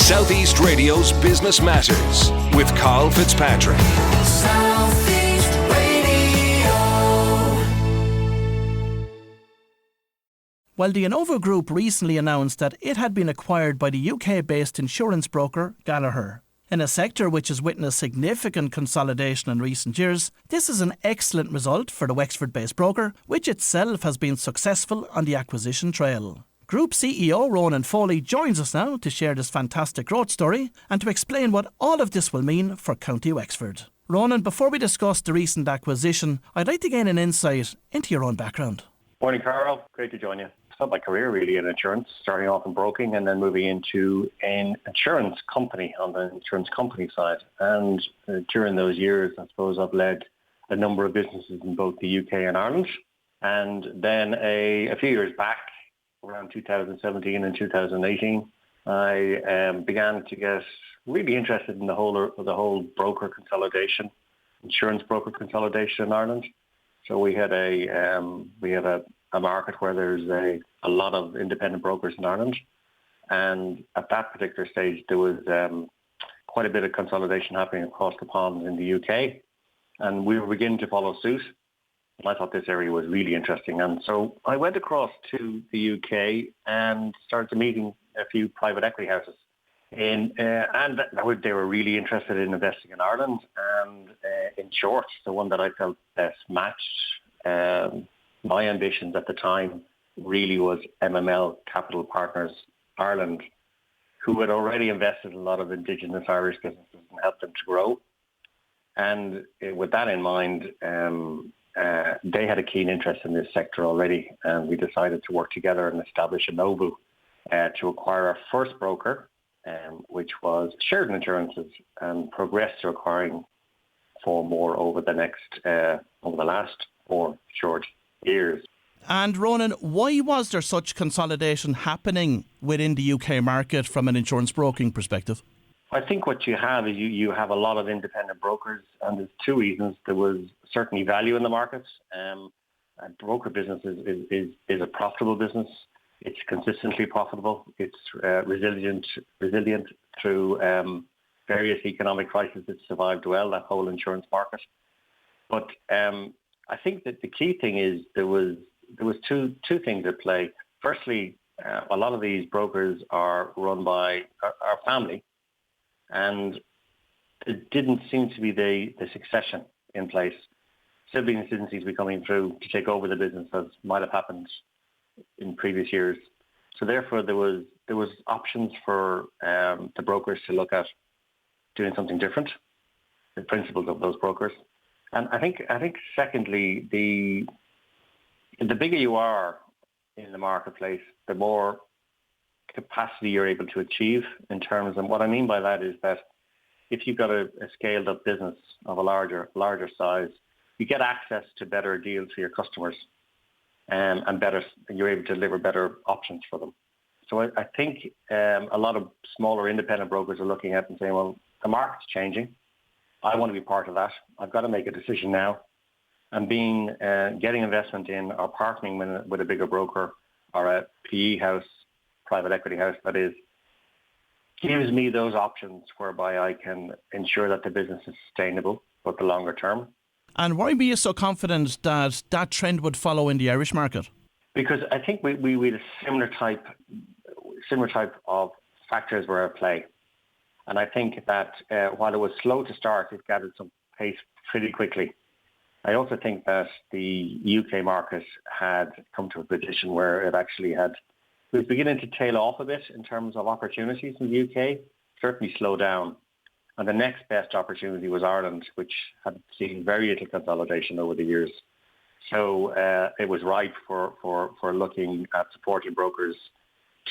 Southeast Radio's Business Matters with Carl Fitzpatrick. Southeast Radio. Well, the Innovu Group recently announced that it had been acquired by the UK-based insurance broker Gallagher. In a sector which has witnessed significant consolidation in recent years, this is an excellent result for the Wexford-based broker, which itself has been successful on the acquisition trail. Group CEO Ronan Foley joins us now to share this fantastic growth story and to explain what all of this will mean for County Wexford. Ronan, before we discuss the recent acquisition, I'd like to gain an insight into your own background. Morning, Carl. Great to join you. Started my career really in insurance, starting off in broking and then moving into an insurance company on the insurance company side. And during those years, I suppose I've led a number of businesses in both the UK and Ireland. And then a few years back, around 2017 and 2018, I began to get really interested in the whole broker consolidation, insurance broker consolidation in Ireland. So we had a market where there's a lot of independent brokers in Ireland, and at that particular stage there was quite a bit of consolidation happening across the pond in the UK, and we were beginning to follow suit. And I thought this area was really interesting, and so I went across to the UK and started meeting a few private equity houses, and they were really interested in investing in Ireland. And in short, the one that I felt best matched my ambitions at the time really was MML Capital Partners Ireland, who had already invested in a lot of Indigenous Irish businesses and helped them to grow. And with that in mind, they had a keen interest in this sector already, and we decided to work together and establish Inovu to acquire our first broker, which was Sheridan Insurances, and progressed to acquiring 4 more over the last 4 short years. And Ronan, why was there such consolidation happening within the UK market from an insurance broking perspective? I think what you have is you have a lot of independent brokers, and there's 2 reasons. There was certainly value in the markets. A broker business is a profitable business. It's consistently profitable. It's resilient through various economic crises. It's survived well, that whole insurance market. But I think that the key thing is there was two things at play. Firstly, a lot of these brokers are run by our family, and there didn't seem to be the succession in place. Siblings didn't seem to be coming through to take over the business as might have happened in previous years. So therefore, there was options for the brokers to look at doing something different, the principles of those brokers. And I think secondly, the bigger you are in the marketplace, the more capacity you're able to achieve in terms of what I mean by that is that if you've got a scaled up business of a larger size, you get access to better deals for your customers, and you're able to deliver better options for them. So I think a lot of smaller independent brokers are looking at and saying, well, the market's changing. I want to be part of that. I've got to make a decision now. And getting investment in or partnering with a bigger broker or a PE house, private equity house, that is, gives me those options whereby I can ensure that the business is sustainable for the longer term. And why were you so confident that that trend would follow in the Irish market? Because I think we had a similar type of factors were at play. And I think that while it was slow to start, it gathered some pace pretty quickly. I also think that the UK market had come to a position where it was beginning to tail off a bit in terms of opportunities in the UK, certainly slow down. And the next best opportunity was Ireland, which had seen very little consolidation over the years. So it was ripe for looking at supporting brokers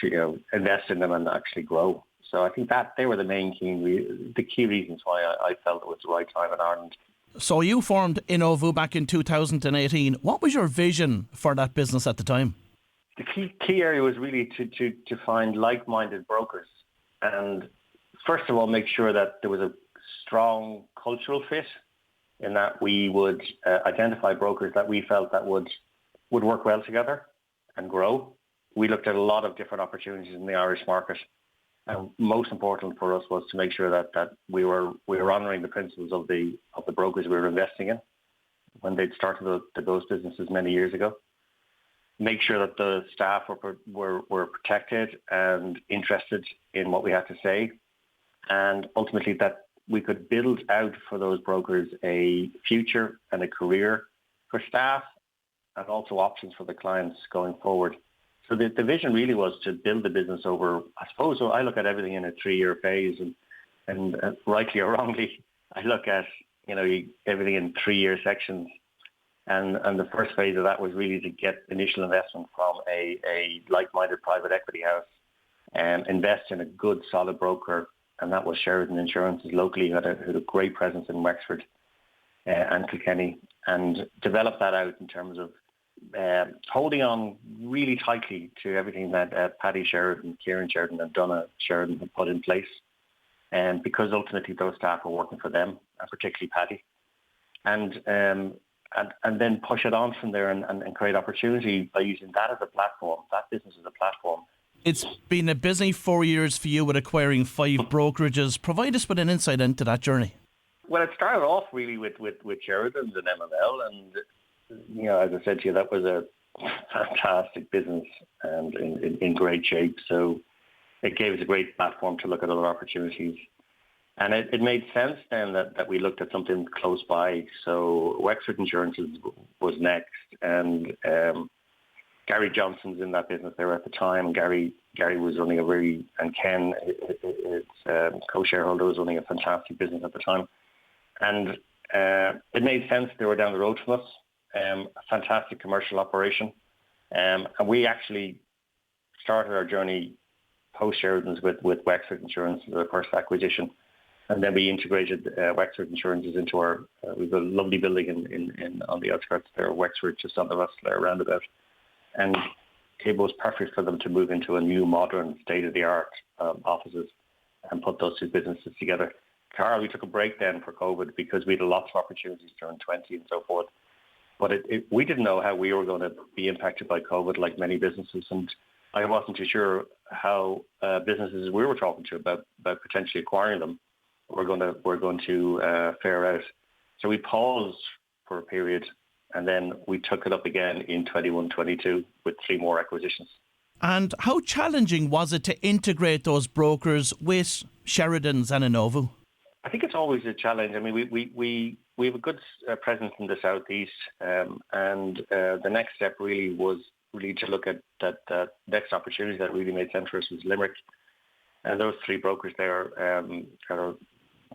to invest in them and actually grow. So I think that they were the key reasons why I felt it was the right time in Ireland. So you formed Innovu back in 2018. What was your vision for that business at the time? The key area was really to find like-minded brokers, and first of all, make sure that there was a strong cultural fit, in that we would identify brokers that we felt that would work well together and grow. We looked at a lot of different opportunities in the Irish market, And most important for us was to make sure that we were honouring the principles of the brokers we were investing in when they'd started those businesses many years ago. Make sure that the staff were protected and interested in what we had to say, and ultimately that we could build out for those brokers a future and a career for staff, and also options for the clients going forward. So the vision really was to build the business over, I suppose, I look at everything in a 3-year phase, and rightly or wrongly, I look at everything in 3-year sections. And the first phase of that was really to get initial investment from a like-minded private equity house and invest in a good, solid broker, and that was Sheridan Insurance locally, who had a great presence in Wexford and Kilkenny, and develop that out in terms of holding on really tightly to everything that Paddy Sheridan, Kieran Sheridan and Donna Sheridan had put in place, and because ultimately those staff were working for them, and particularly Paddy, and then push it on from there and create opportunity by using that as a platform, that business as a platform. It's been a busy 4 years for you with acquiring 5 brokerages. Provide us with an insight into that journey. Well, it started off really with Sheridan's and MML, and as I said to you, that was a fantastic business and in great shape. So it gave us a great platform to look at other opportunities. And it made sense then that we looked at something close by. So Wexford Insurance was next, and Gary Johnson's in that business there at the time. Gary was running and Ken, his co-shareholder, was running a fantastic business at the time. And it made sense. They were down the road from us. A fantastic commercial operation. And we actually started our journey post-Sheridan's with Wexford Insurance as our first acquisition. And then we integrated Wexford Insurances into our, we've a lovely building in on the outskirts there, Wexford, just on the Rustler roundabout. And it was perfect for them to move into a new, modern, state-of-the-art offices and put those two businesses together. Carl, we took a break then for COVID because we had lots of opportunities during 20 and so forth. But we didn't know how we were going to be impacted by COVID, like many businesses. And I wasn't too sure how businesses we were talking to about potentially acquiring them were going to fare out. So we paused for a period, and then we took it up again in 21-22 with 3 more acquisitions. And how challenging was it to integrate those brokers with Sheridan's and Inovu? I think it's always a challenge. I mean, we have a good presence in the southeast, and the next step really was to look at that next opportunity that really made sense for us was Limerick. And those 3 brokers there, our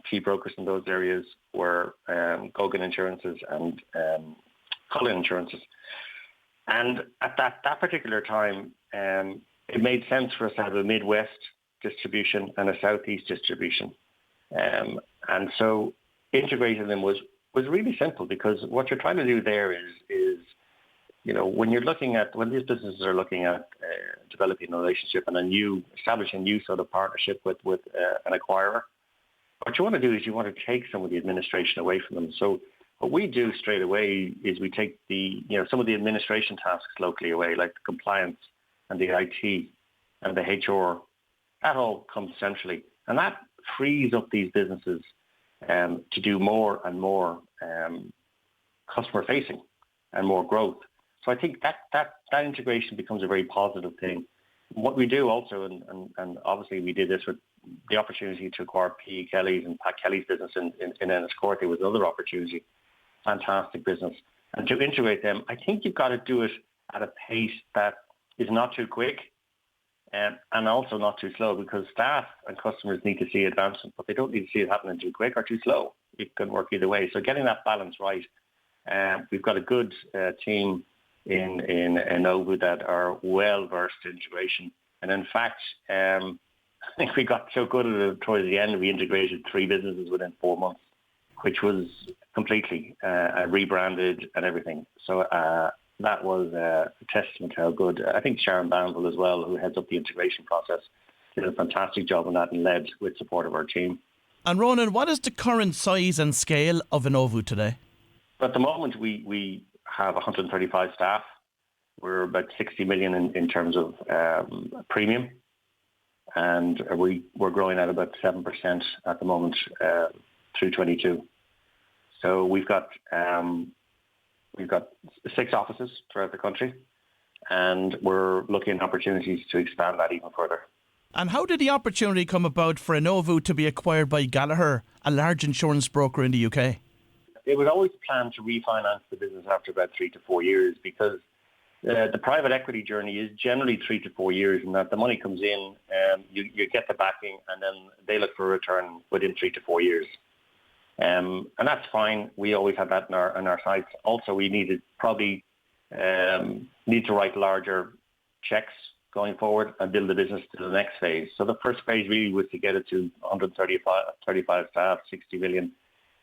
key brokers in those areas were Gogan Insurances and Cullen Insurances. And at that particular time, it made sense for us to have a Midwest distribution and a Southeast distribution. And so integrating them was really simple, because what you're trying to do there is when these businesses are looking at developing a relationship and establishing a new sort of partnership with an acquirer, what you want to do is you want to take some of the administration away from them. So what we do straight away is we take some of the administration tasks locally away, like the compliance and the IT and the HR. That all comes centrally, and that frees up these businesses to do more and more customer facing and more growth. So I think that integration becomes a very positive thing. What we do also, and obviously we did this with the opportunity to acquire P. Kelly's and Pat Kelly's business in Enniscorthy was another opportunity. Fantastic business. And to integrate them, I think you've got to do it at a pace that is not too quick and also not too slow, because staff and customers need to see advancement, but they don't need to see it happening too quick or too slow. It can work either way. So getting that balance right. We've got a good team in Novu that are well versed in integration, and in fact, I think we got so good at it towards the end, we integrated 3 businesses within 4 months, which was completely rebranded and everything. So that was a testament to how good. I think Sharon Banville as well, who heads up the integration process, did a fantastic job on that and led with support of our team. And Ronan, what is the current size and scale of Inovu today? At the moment, we have 135 staff. We're about 60 million in terms of premium. and we're growing at about 7% at the moment through 22. So we've got 6 offices throughout the country, and we're looking at opportunities to expand that even further. And how did the opportunity come about for Inovu to be acquired by Gallagher, a large insurance broker in the UK? It was always planned to refinance the business after about 3 to 4 years, because the private equity journey is generally 3 to 4 years, and that the money comes in, you get the backing, and then they look for a return within 3 to 4 years. And that's fine. We always had that in our sights. Also, we need to write larger checks going forward and build the business to the next phase. So the first phase really was to get it to 135 staff, 60 million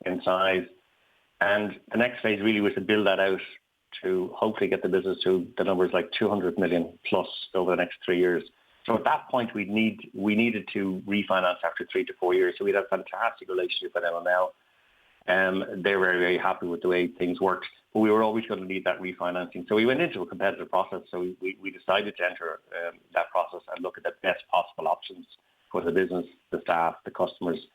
in size. And the next phase really was to build that out to hopefully get the business to the numbers like 200 million plus over the next 3 years. So at that point, we needed to refinance after 3 to 4 years. So we had a fantastic relationship with MML. They're very, very happy with the way things worked. But we were always going to need that refinancing. So we went into a competitive process. So we decided to enter that process and look at the best possible options for the business, the staff, the customers,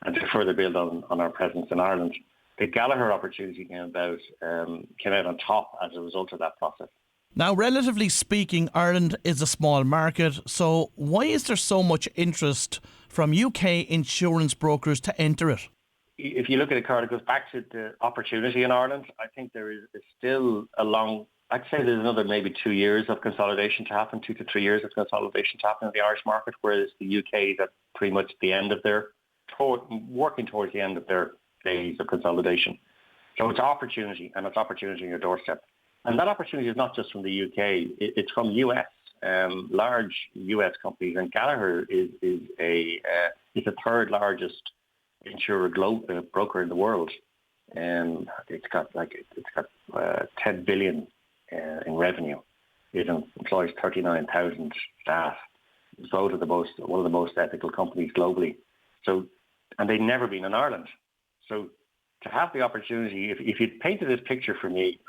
and to further build on our presence in Ireland. The Gallagher opportunity came out on top as a result of that process. Now, relatively speaking, Ireland is a small market. So why is there so much interest from UK insurance brokers to enter it? If you look at it, Carl, it goes back to the opportunity in Ireland. I think there is still I'd say there's another maybe 2 years of consolidation to happen, 2 to 3 years of consolidation to happen in the Irish market, whereas the UK is at pretty much the end of working towards the end of their phase of consolidation. So it's opportunity, and it's opportunity on your doorstep. And that opportunity is not just from the UK, it's from US, large US companies. And Gallagher is the third largest insurer broker in the world. And it's got 10 billion in revenue. It employs 39,000 staff. It's one of the most ethical companies globally. So, and they've never been in Ireland. So to have the opportunity, if you'd painted this picture for me,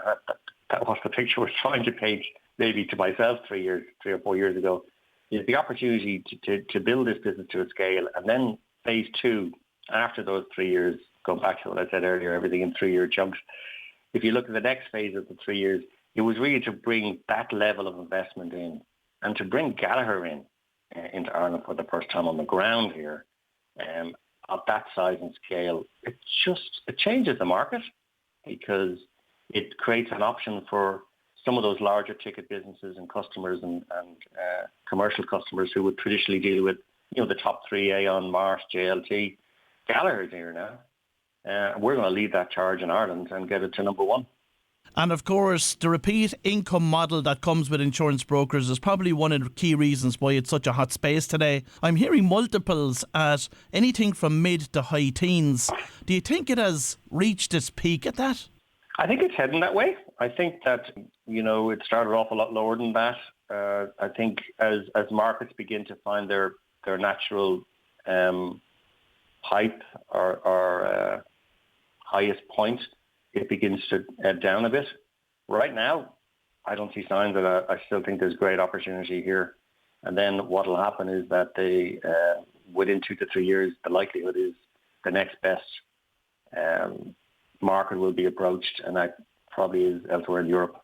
that was the picture I was trying to paint maybe to myself 3 or 4 years ago, is the opportunity to build this business to a scale, and then phase 2, after those 3 years, go back to what I said earlier, everything in 3-year chunks. If you look at the next phase of the 3 years, it was really to bring that level of investment in, and to bring Gallagher into Ireland for the first time on the ground here, of that size and scale. It changes the market, because it creates an option for some of those larger ticket businesses and customers and commercial customers who would traditionally deal with, the top 3, Aon, Marsh, JLT. Gallagher's here now. We're going to lead that charge in Ireland and get it to number 1. And of course, the repeat income model that comes with insurance brokers is probably one of the key reasons why it's such a hot space today. I'm hearing multiples at anything from mid to high teens. Do you think it has reached its peak at that? I think it's heading that way. I think that, it started off a lot lower than that. I think as markets begin to find their natural height or highest point, it begins to ebb down a bit. Right now, I don't see signs of that. I still think there's great opportunity here. And then what will happen is that within 2 to 3 years, the likelihood is the next best market will be approached, and that probably is elsewhere in Europe.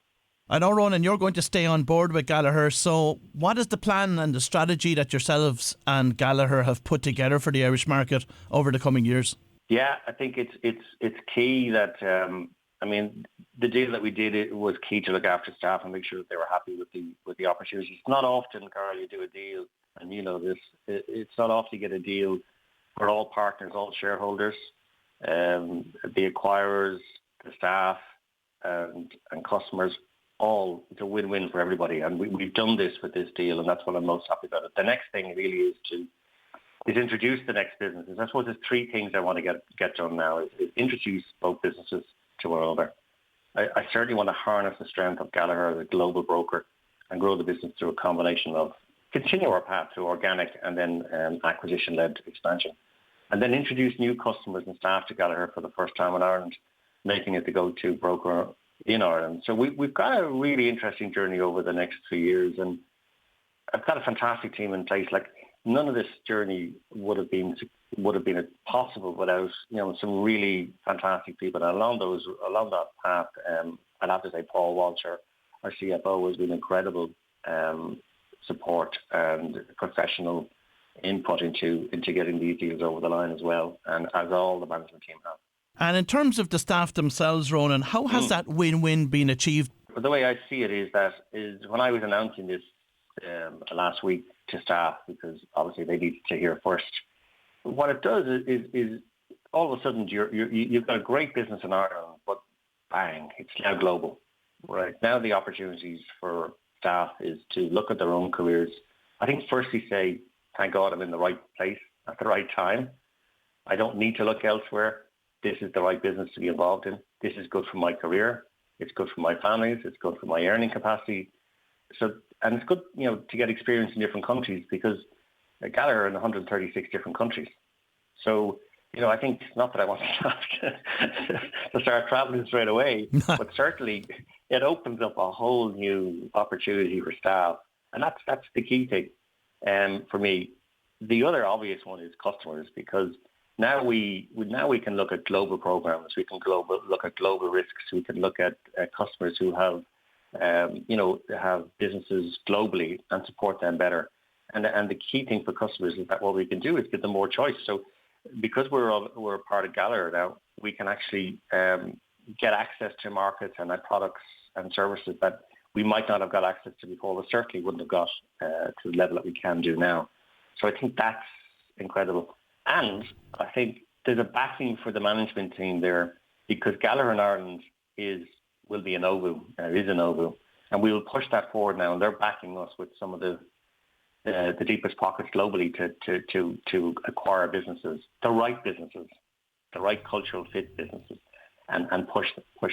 I know, Ronan, you're going to stay on board with Gallagher. So what is the plan and the strategy that yourselves and Gallagher have put together for the Irish market over the coming years? Yeah, I think it's key that, the deal that we did, it was key to look after staff and make sure that they were happy with the opportunities. It's not often, Carl, you do a deal, and this, it's not often you get a deal for all partners, all shareholders, the acquirers, the staff, and customers. All, it's a win-win for everybody, and we've done this with this deal, and that's what I'm most happy about. The next thing really is to introduce the next businesses. I suppose there's 3 things I want to get done now: is introduce both businesses to one another. I certainly want to harness the strength of Gallagher as a global broker and grow the business through a combination of continue our path through organic and then acquisition-led expansion, and then introduce new customers and staff to Gallagher for the first time in Ireland, making it the go-to broker in Ireland. So we've got a really interesting journey over the next 3 years, and I've got a fantastic team in place. Like, none of this journey would have been possible without some really fantastic people. And along that path, I'd have to say Paul Walsh, our CFO, has been incredible support and professional input into getting these deals over the line as well, and as all the management team have. And in terms of the staff themselves, Ronan, how has that win-win been achieved? The way I see it is when I was announcing this last week to staff, because obviously they need to hear first. What it does is all of a sudden you've got a great business in Ireland, but bang, it's now global. Right now, the opportunities for staff is to look at their own careers. I think firstly say, thank God I'm in the right place at the right time. I don't need to look elsewhere. This is the right business to be involved in. This is good for my career. It's good for my families. It's good for my earning capacity. And it's good, to get experience in different countries, because Gallagher are in 136 different countries. So, I think, not that I want to start traveling straight away, but certainly it opens up a whole new opportunity for staff. And that's the key thing for me. The other obvious one is customers, because now we can look at global programs. We can look at global risks. We can look at customers who have have businesses globally and support them better. And the key thing for customers is that what we can do is give them more choice. So because we're a part of Gallagher now, we can actually get access to markets and products and services that we might not have got access to before, but certainly wouldn't have got to the level that we can do now. So I think that's incredible. And I think there's a backing for the management team there, because Gallagher in Ireland will be Inovu, is Inovu, and we will push that forward now. And they're backing us with some of the deepest pockets globally to acquire businesses, the right cultural fit businesses, and push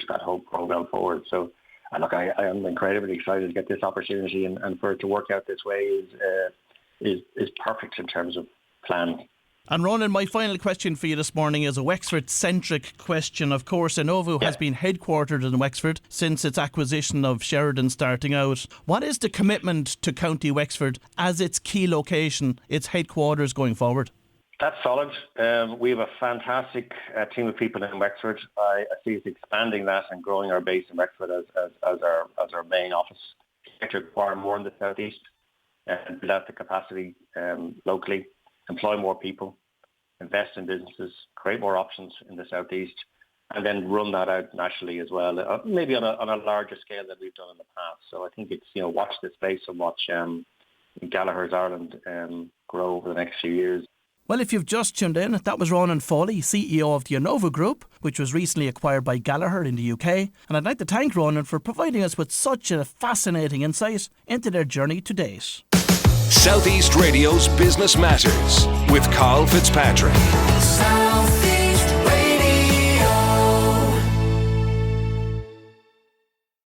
that whole program forward. So, look, I am incredibly excited to get this opportunity, and for it to work out this way is perfect in terms of plans. And Ronan, my final question for you this morning is a Wexford-centric question. Of course, Innovu has been headquartered in Wexford since its acquisition of Sheridan starting out. What is the commitment to County Wexford as its key location, its headquarters going forward? That's solid. We have a fantastic team of people in Wexford. I see us expanding that and growing our base in Wexford as our main office. To acquire more in the southeast and build out the capacity locally. Employ more people, invest in businesses, create more options in the southeast, and then run that out nationally as well, maybe on a larger scale than we've done in the past. So I think it's, watch this space and watch Gallagher's Ireland grow over the next few years. Well, if you've just tuned in, that was Ronan Foley, CEO of the Innovu Group, which was recently acquired by Gallagher in the UK. And I'd like to thank Ronan for providing us with such a fascinating insight into their journey to date. Southeast Radio's Business Matters with Carl Fitzpatrick.